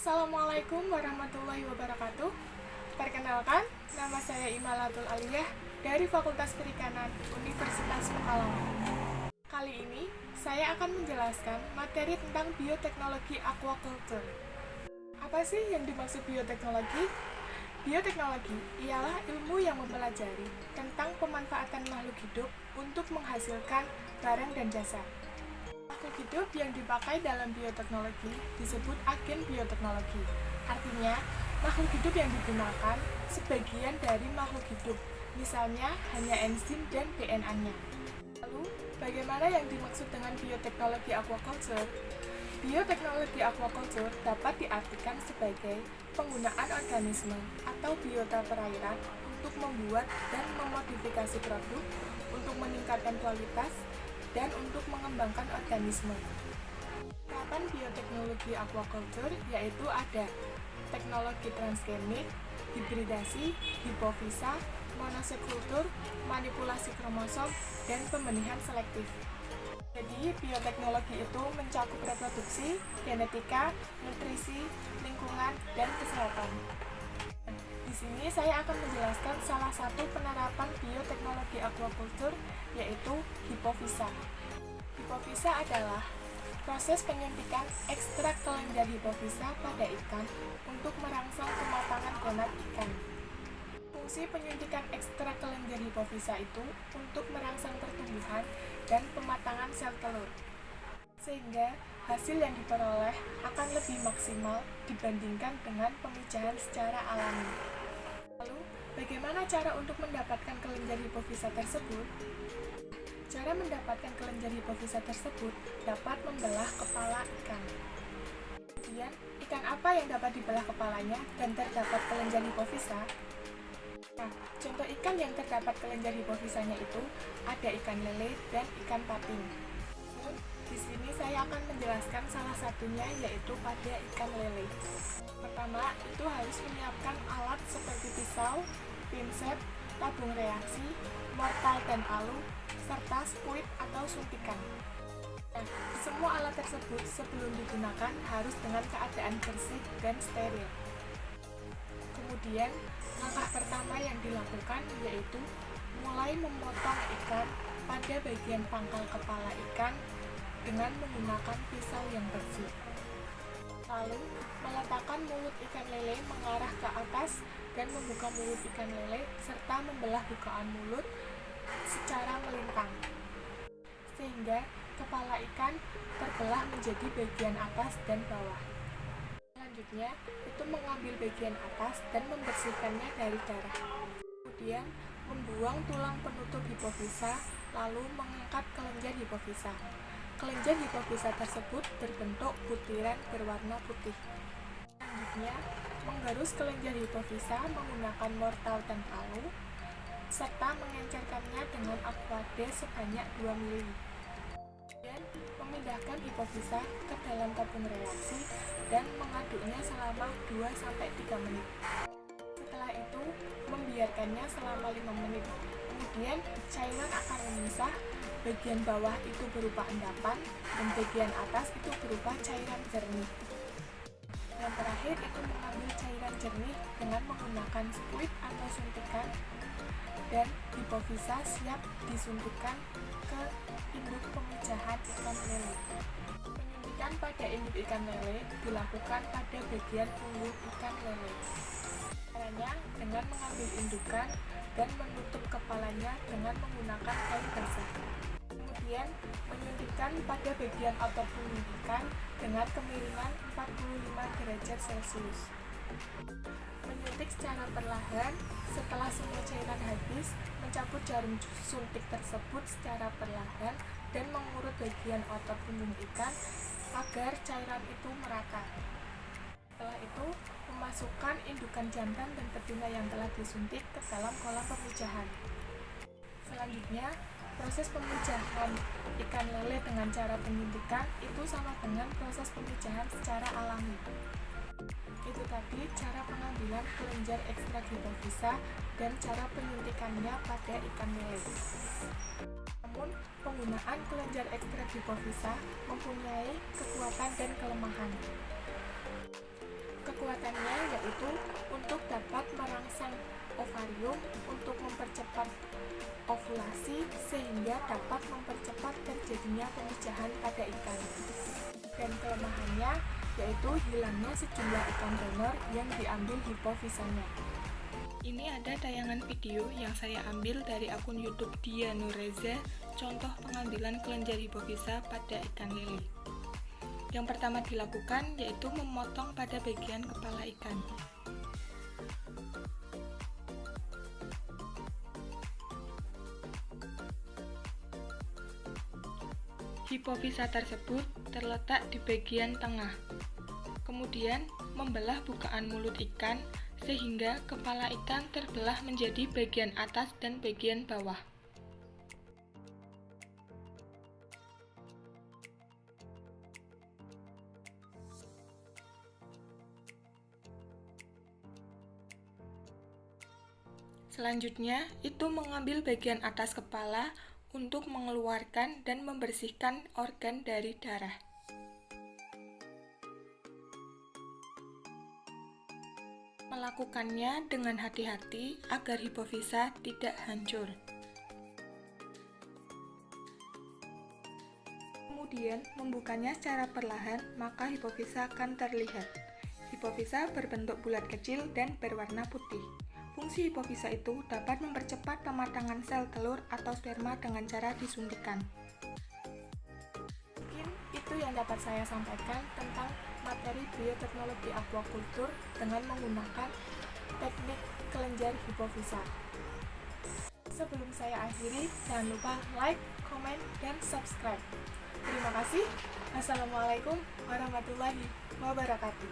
Assalamualaikum warahmatullahi wabarakatuh. Perkenalkan, nama saya Imalatul Aliyah dari Fakultas Perikanan Universitas Pekalongan. Kali ini, saya akan menjelaskan materi tentang bioteknologi aquaculture. Apa sih yang dimaksud bioteknologi? Bioteknologi ialah ilmu yang mempelajari tentang pemanfaatan makhluk hidup untuk menghasilkan barang dan jasa. Makhluk hidup yang dipakai dalam bioteknologi disebut agen bioteknologi. Artinya, makhluk hidup yang digunakan sebagian dari makhluk hidup, misalnya hanya enzim dan DNA-nya. Lalu, bagaimana yang dimaksud dengan bioteknologi aquaculture? Bioteknologi aquaculture dapat diartikan sebagai penggunaan organisme atau biota perairan untuk membuat dan memodifikasi produk untuk meningkatkan kualitas dan untuk mengembangkan organisme. Penerapan bioteknologi aquaculture yaitu ada teknologi transgenik, hibridasi, hipofisa, monosekultur, manipulasi kromosom, dan pembenihan selektif. Jadi, bioteknologi itu mencakup reproduksi, genetika, nutrisi, lingkungan, dan kesehatan. Di sini saya akan menjelaskan salah satu penerapan bioteknologi aquaculture, yaitu hipofisa. Hipofisa adalah proses penyuntikan ekstrak kelenjar hipofisa pada ikan untuk merangsang kematangan gonad ikan. Fungsi penyuntikan ekstrak kelenjar hipofisa itu untuk merangsang pertumbuhan dan pematangan sel telur, sehingga hasil yang diperoleh akan lebih maksimal dibandingkan dengan pemijahan secara alami. Lalu, bagaimana cara untuk mendapatkan kelenjar hipofisa tersebut? Cara mendapatkan kelenjar hipofisa tersebut dapat membelah kepala ikan. Kemudian, ikan apa yang dapat dibelah kepalanya dan terdapat kelenjar hipofisa? Nah, contoh ikan yang terdapat kelenjar hipofisanya itu ada ikan lele dan ikan patin. Di sini saya akan menjelaskan salah satunya, yaitu pada ikan lele. Pertama, itu harus menyiapkan alat seperti pisau, pinset, tabung reaksi, mortal dan alu, serta squid atau suntikan. Nah, semua alat tersebut sebelum digunakan harus dengan keadaan bersih dan steril. Kemudian, langkah pertama yang dilakukan yaitu mulai memotong ikan pada bagian pangkal kepala ikan dengan menggunakan pisau yang bersih. Lalu, meletakkan mulut ikan lele mengarah ke atas dan membuka mulut ikan lele serta membelah bukaan mulut secara melintang, sehingga kepala ikan terbelah menjadi bagian atas dan bawah. Selanjutnya, itu mengambil bagian atas dan membersihkannya dari darah. Kemudian, membuang tulang penutup hipofisa, lalu mengangkat kelenjar hipofisa. Kelenjar hipofisa tersebut berbentuk butiran berwarna putih. Selanjutnya, menggerus kelenjar hipofisa menggunakan mortal dan alu, serta mengencerkannya dengan aquade sebanyak 2 ml. Kemudian, memindahkan hipofisa ke dalam tabung reaksi dan mengaduknya selama 2-3 menit. Setelah itu, membiarkannya selama 5 menit. Kemudian, cairan akan memisah, bagian bawah itu berupa endapan, dan bagian atas itu berupa cairan jernih. Yang terakhir itu mengambil cairan jernih dengan menggunakan squid atau suntikan, dan hipofisa siap disuntikkan ke induk pemijahan ikan lele. Penyuntikan pada induk ikan lele dilakukan pada bagian punggung ikan lele. Caranya dengan mengambil indukan dan menutup kepalanya dengan menggunakan kain basah. Kemudian, menyuntikkan pada bagian otot punggung ikan dengan kemiringan 45 derajat Celcius. Menyuntik secara perlahan, setelah semua cairan habis, mencabut jarum suntik tersebut secara perlahan dan mengurut bagian otot punggung ikan agar cairan itu merata. Setelah itu, memasukkan indukan jantan dan betina yang telah disuntik ke dalam kolam pemijahan. Selanjutnya, proses pemijahan ikan lele dengan cara penyuntikan itu sama dengan proses pemijahan secara alami. Itu tadi cara pengambilan kelenjar ekstrak hipofisa dan cara penyuntikannya pada ikan lele. Namun, penggunaan kelenjar ekstrak hipofisa mempunyai kekuatan dan kelemahan. kekuatannya yaitu untuk dapat merangsang ovarium untuk mempercepat ovulasi sehingga dapat mempercepat terjadinya pemijahan pada ikan. Dan kelemahannya yaitu hilangnya sejumlah ikan donor yang diambil hipofisanya. Ini ada tayangan video yang saya ambil dari akun YouTube Dia Nureza, contoh pengambilan kelenjar hipofisa pada ikan lele. Yang pertama dilakukan yaitu memotong pada bagian kepala ikan. Hipofisa tersebut terletak di bagian tengah. Kemudian membelah bukaan mulut ikan sehingga kepala ikan terbelah menjadi bagian atas dan bagian bawah. Selanjutnya, itu mengambil bagian atas kepala untuk mengeluarkan dan membersihkan organ dari darah. Melakukannya dengan hati-hati agar hipofisa tidak hancur. Kemudian, membukanya secara perlahan, maka hipofisa akan terlihat. Hipofisa berbentuk bulat kecil dan berwarna putih. Fungsi hipofisa itu dapat mempercepat pematangan sel telur atau sperma dengan cara disuntikan. Mungkin itu yang dapat saya sampaikan tentang materi bioteknologi aquaculture dengan menggunakan teknik kelenjar hipofisa. Sebelum saya akhiri, jangan lupa like, komen, dan subscribe. Terima kasih. Wassalamualaikum warahmatullahi wabarakatuh.